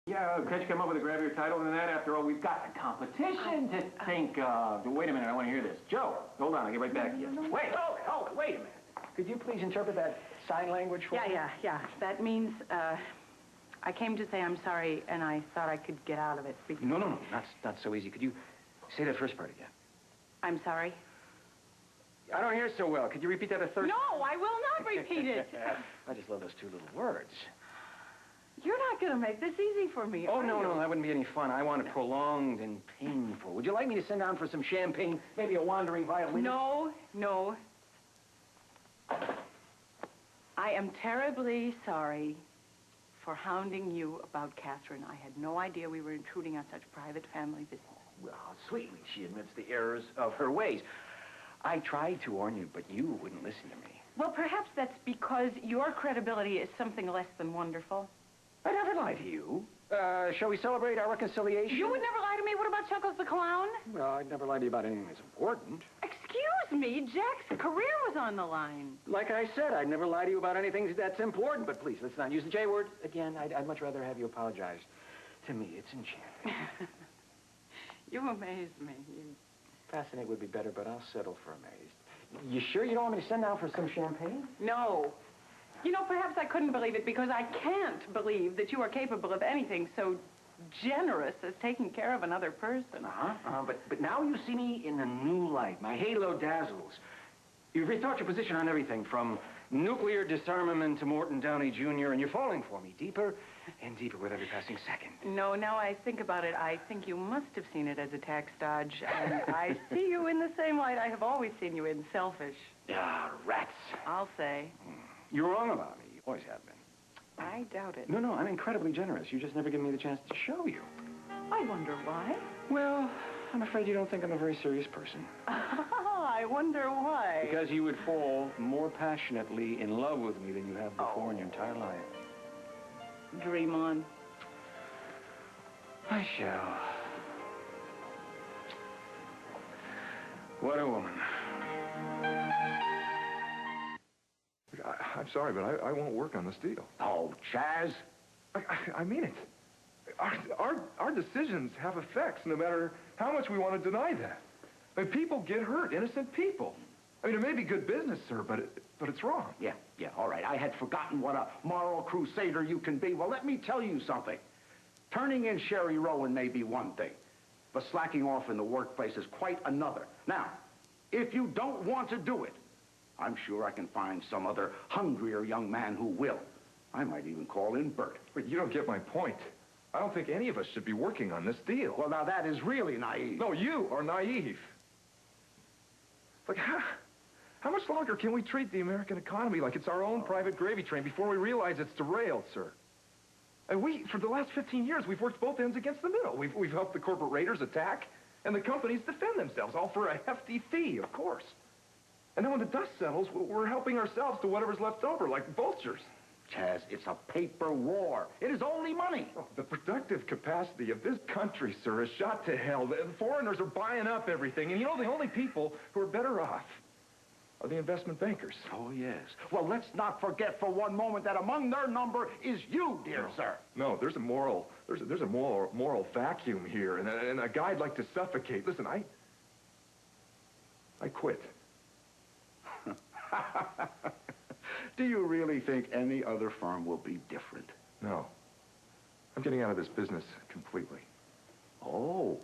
Yeah, can't you come up with a grabbier title than that? After all, we've got a competition to think of. Wait a minute, I want to hear this. Joe, hold on, I'll get right back to you. Wait, hold it, wait a minute. Could you please interpret that sign language for me? Yeah. That means, I came to say I'm sorry, and I thought I could get out of it. No, not so easy. Could you say that first part again? I'm sorry? I don't hear so well. Could you repeat that a third? No, I will not repeat it. I just love those two little words. You're not going to make this easy for me, Oh, no, that wouldn't be any fun. I want it prolonged and painful. Would you like me to send down for some champagne, maybe a wandering violinist? No. I am terribly sorry for hounding you about Catherine. I had no idea we were intruding on such private family business. Well, sweetly, she admits the errors of her ways. I tried to warn you, but you wouldn't listen to me. Well, perhaps that's because your credibility is something less than wonderful. I never lie to you. Shall we celebrate our reconciliation? You would never lie to me? What about Chuckles the Clown? Well, I'd never lie to you about anything that's important. Excuse me, Jack's career was on the line. Like I said, I'd never lie to you about anything that's important, but please, let's not use the J word. Again, I'd much rather have you apologize to me. It's enchanting. You amaze me. Fascinate would be better, but I'll settle for amazed. You sure you don't want me to send down for some champagne? No. You know, perhaps I couldn't believe it because I can't believe that you are capable of anything so generous as taking care of another person. But now you see me in a new light. My halo dazzles. You've rethought your position on everything, from nuclear disarmament to Morton Downey Jr., and you're falling for me deeper and deeper with every passing second. No, now I think about it, I think you must have seen it as a tax dodge, and I see you in the same light I have always seen you in, selfish. Ah, rats. I'll say. You're wrong about me. You always have been. I doubt it. No, I'm incredibly generous. You just never give me the chance to show you. I wonder why. Well, I'm afraid you don't think I'm a very serious person. I wonder why. Because you would fall more passionately in love with me than you have before in your entire life. Dream on. I shall. What a woman. I'm sorry, but I won't work on this deal. Oh, Chaz. I mean it. Our decisions have effects, no matter how much we want to deny that. I mean, people get hurt, innocent people. I mean, it may be good business, sir, but it's wrong. Yeah, all right. I had forgotten what a moral crusader you can be. Well, let me tell you something. Turning in Sherry Rowan may be one thing, but slacking off in the workplace is quite another. Now, if you don't want to do it, I'm sure I can find some other hungrier young man who will. I might even call in Bert. But you don't get my point. I don't think any of us should be working on this deal. Well, now that is really naive. No, you are naive. Like, how much longer can we treat the American economy like it's our own private gravy train before we realize it's derailed, sir? And for the last 15 years, we've worked both ends against the middle. We've helped the corporate raiders attack, and the companies defend themselves, all for a hefty fee, of course. And then when the dust settles, we're helping ourselves to whatever's left over, like vultures. Chaz, it's a paper war. It is only money. Oh, the productive capacity of this country, sir, is shot to hell. The foreigners are buying up everything. And you know, the only people who are better off are the investment bankers. Oh, yes. Well, let's not forget for one moment that among their number is you, dear sir. No, there's a moral vacuum here, and a guy'd like to suffocate. Listen, I quit. Do you really think any other firm will be different? No. I'm getting out of this business completely. Oh,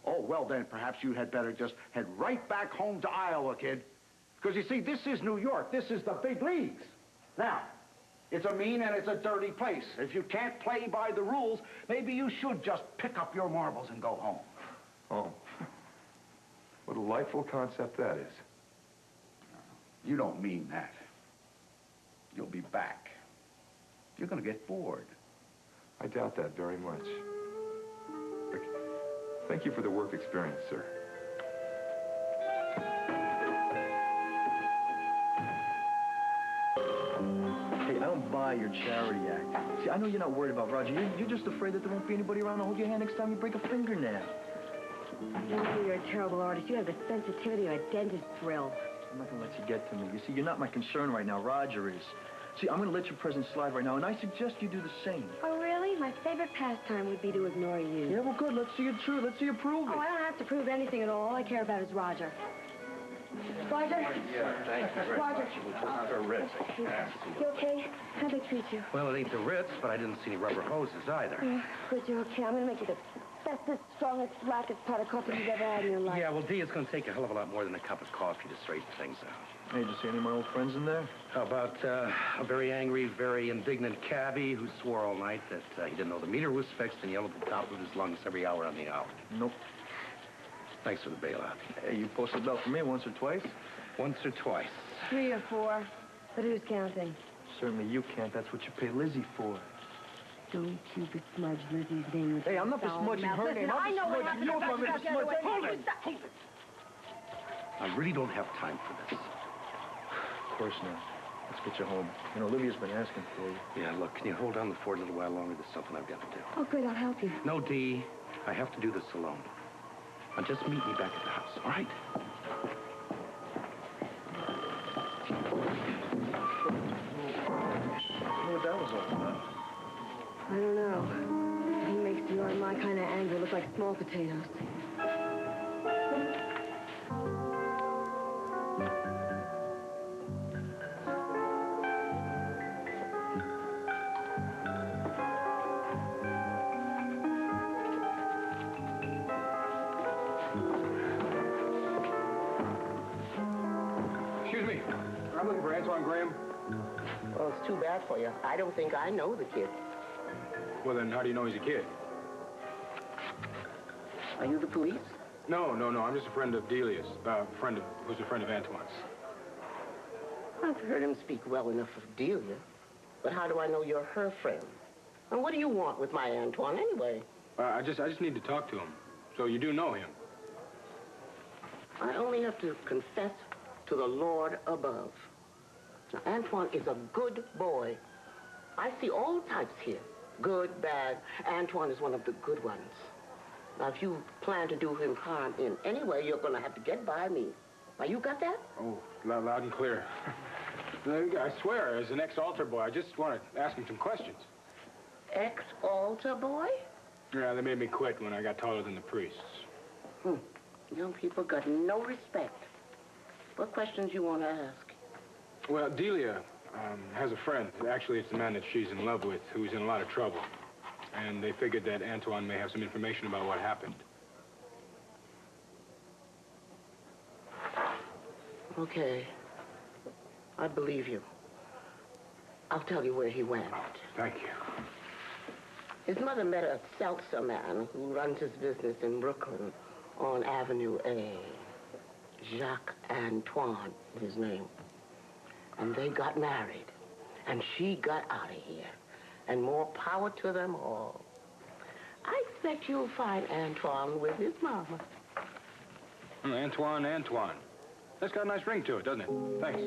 well then, perhaps you had better just head right back home to Iowa, kid. Because you see, this is New York. This is the big leagues. Now, it's a mean and it's a dirty place. If you can't play by the rules, maybe you should just pick up your marbles and go home. Oh. What a delightful concept that is. You don't mean that. You'll be back. You're going to get bored. I doubt that very much. Look, thank you for the work experience, sir. Hey, I don't buy your charity act. See, I know you're not worried about Roger. You're just afraid that there won't be anybody around to hold your hand next time you break a fingernail. You know you're a terrible artist. You have the sensitivity of a dentist drill. I'm not going to let you get to me. You see, you're not my concern right now. Roger is. See, I'm going to let your presence slide right now, and I suggest you do the same. Oh, really? me, my favorite pastime would be to ignore you. Yeah, well, good. Let's see you true. Let's see you prove it. Oh, I don't have to prove anything at all. All I care about is Roger. Roger? Yeah, thank you very Roger. much. Terrific. You okay? How'd they treat you? Well, it ain't the Ritz, but I didn't see any rubber hoses either. Good, you're okay. I'm gonna make you the bestest, strongest, blackest pot of coffee you've ever had in your life. Yeah, well, Dee, it's going to take a hell of a lot more than a cup of coffee to straighten things out. Hey, did you see any of my old friends in there? How about a very angry, very indignant cabbie who swore all night that he didn't know the meter was fixed and yelled at the top of his lungs every hour on the hour. Nope. Thanks for the bailout. Hey, you posted up for me once or twice? Once or twice. 3 or 4. But who's counting? Certainly you can't. That's what you pay Lizzie for. Don't you besmudge Lizzie's name with Hey, I'm not your foul besmudging mouth. her Listen, name. I'm I know what besmudging happened. you if I'm Got besmudging. the other way. Hold it. Hold it. I really don't have time for this. Of course not. Let's get you home. You know, Olivia's been asking for you. Yeah, look, can you hold on the fort a little while longer? There's something I've got to do. Oh, good. I'll help you. No, Dee. I have to do this alone. Now, just meet me back at the house, all right? I knew what that was all about. I don't know. He makes you and my kind of anger look like small potatoes. Excuse me. I'm looking for Antoine Graham. Well, it's too bad for you. I don't think I know the kid. Well, then how do you know he's a kid? Are you the police? No. I'm just a friend of Delia's. Who's a friend of Antoine's. I've heard him speak well enough of Delia. But how do I know you're her friend? And what do you want with my Antoine anyway? I just need to talk to him. So you do know him? I only have to confess to the Lord above. Now, Antoine is a good boy. I see all types here. Good, bad. Antoine is one of the good ones. Now, if you plan to do him harm in any way, you're going to have to get by me. Now, you got that? Oh, loud and clear. I swear, as an ex-altar boy, I just want to ask him some questions. Ex-altar boy? Yeah, they made me quit when I got taller than the priests. Young people got no respect. What questions you want to ask? Well, Delia has a friend. Actually, it's the man that she's in love with, who's in a lot of trouble. And they figured that Antoine may have some information about what happened. Okay. I believe you. I'll tell you where he went. Thank you. His mother met a seltzer man who runs his business in Brooklyn on Avenue A. Jacques Antoine is his name. And they got married. And she got out of here. And more power to them all. I expect you'll find Antoine with his mama. Antoine. That's got a nice ring to it, doesn't it? Thanks.